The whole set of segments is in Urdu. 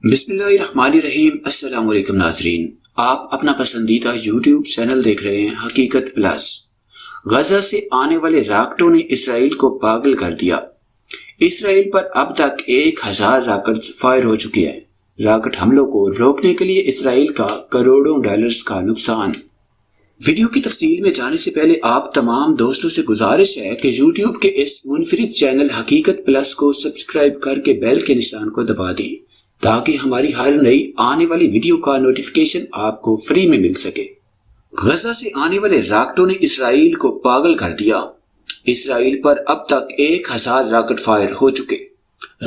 بسم اللہ الرحمن الرحیم۔ السلام علیکم ناظرین، آپ اپنا پسندیدہ یوٹیوب چینل دیکھ رہے ہیں حقیقت پلس۔ غزہ سے آنے والے راکٹوں نے اسرائیل کو پاگل کر دیا۔ اسرائیل پر اب تک 1000 راکٹس فائر ہو چکے ہیں۔ راکٹ حملوں کو روکنے کے لیے اسرائیل کا کروڑوں ڈالرز کا نقصان۔ ویڈیو کی تفصیل میں جانے سے پہلے آپ تمام دوستوں سے گزارش ہے کہ یوٹیوب کے اس منفرد چینل حقیقت پلس کو سبسکرائب کر کے بیل کے نشان کو دبا دیں تاکہ ہماری ہر نئی آنے والی ویڈیو کا نوٹیفیکیشن آپ کو فری میں مل سکے۔ غزہ سے آنے والے راکٹوں نے اسرائیل کو پاگل کر دیا۔ اسرائیل پر اب تک 1000 راکٹ فائر ہو چکے۔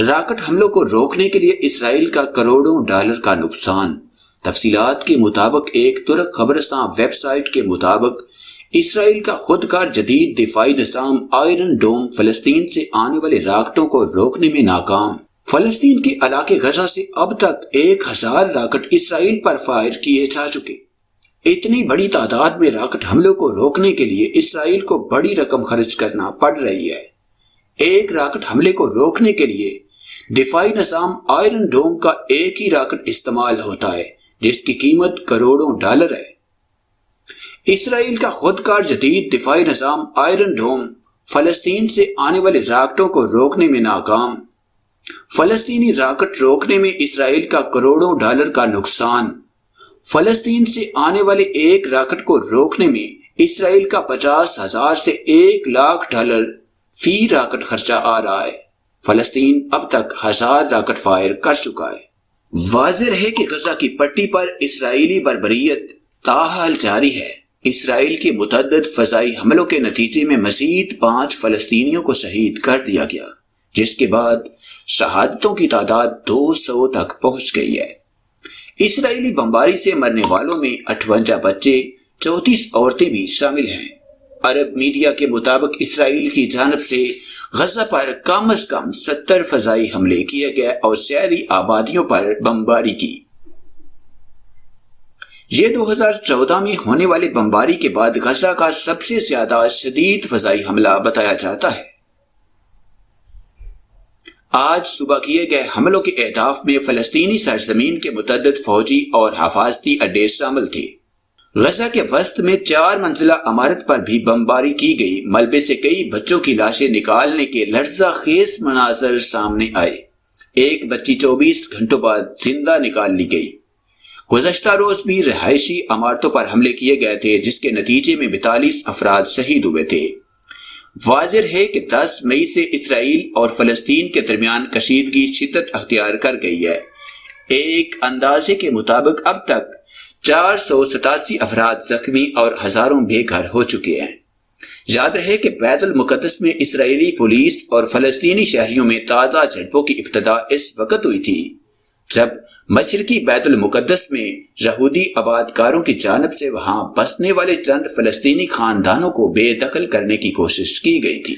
راکٹ حملوں کو روکنے کے لیے اسرائیل کا کروڑوں ڈالر کا نقصان۔ تفصیلات کے مطابق ایک ترک خبررساں ویب سائٹ کے مطابق اسرائیل کا خودکار جدید دفاعی نظام آئرن ڈوم فلسطین سے آنے والے راکٹوں کو روکنے میں ناکام۔ فلسطین کے علاقے غزہ سے اب تک 1000 راکٹ اسرائیل پر فائر کیے جا چکے۔ اتنی بڑی تعداد میں راکٹ حملوں کو روکنے کے لیے اسرائیل کو بڑی رقم خرچ کرنا پڑ رہی ہے۔ ایک راکٹ حملے کو روکنے کے لیے دفاعی نظام آئرن ڈوم کا ایک ہی راکٹ استعمال ہوتا ہے جس کی قیمت کروڑوں ڈالر ہے۔ اسرائیل کا خودکار جدید دفاعی نظام آئرن ڈوم فلسطین سے آنے والے راکٹوں کو روکنے میں ناکام۔ فلسطینی راکٹ روکنے میں اسرائیل کا کروڑوں ڈالر کا نقصان۔ فلسطین سے آنے والے ایک راکٹ کو روکنے میں اسرائیل کا 50,000 سے 1,00,000 ڈالر فی راکٹ خرچہ آ رہا ہے۔ فلسطین اب تک 1000 راکٹ فائر کر چکا ہے۔ واضح رہے کہ غزہ کی پٹی پر اسرائیلی بربریت تاحال جاری ہے۔ اسرائیل کے متعدد فضائی حملوں کے نتیجے میں مزید 5 فلسطینیوں کو شہید کر دیا گیا، جس کے بعد شہادتوں کی تعداد 200 تک پہنچ گئی ہے۔ اسرائیلی بمباری سے مرنے والوں میں 58 بچے، 34 عورتیں بھی شامل ہیں۔ عرب میڈیا کے مطابق اسرائیل کی جانب سے غزہ پر کم از کم 70 فضائی حملے کیے گئے اور شہری آبادیوں پر بمباری کی۔ یہ 2014 میں ہونے والے بمباری کے بعد غزہ کا سب سے زیادہ شدید فضائی حملہ بتایا جاتا ہے۔ آج صبح کیے گئے حملوں کے اہداف میں فلسطینی سرزمین کے متعدد فوجی اور حفاظتی اڈے شامل تھے۔ غزہ کے وسط میں 4 منزلہ عمارت پر بھی بمباری کی گئی۔ ملبے سے کئی بچوں کی لاشیں نکالنے کے لرزہ خیز مناظر سامنے آئے۔ ایک بچی 24 گھنٹوں بعد زندہ نکال لی گئی۔ گزشتہ روز بھی رہائشی عمارتوں پر حملے کیے گئے تھے جس کے نتیجے میں 42 افراد شہید ہوئے تھے۔ واضح ہے کہ 10 مئی سے اسرائیل اور فلسطین کے درمیان کشیدگی شدت اختیار کر گئی ہے۔ ایک اندازے کے مطابق اب تک 487 افراد زخمی اور ہزاروں بے گھر ہو چکے ہیں۔ یاد رہے کہ بیت المقدس میں اسرائیلی پولیس اور فلسطینی شہریوں میں تازہ جھڑپوں کی ابتدا اس وقت ہوئی تھی جب مشرقی بیت المقدس میں یہودی آبادکاروں کی جانب سے وہاں بسنے والے چند فلسطینی خاندانوں کو بے دخل کرنے کی کوشش کی گئی تھی۔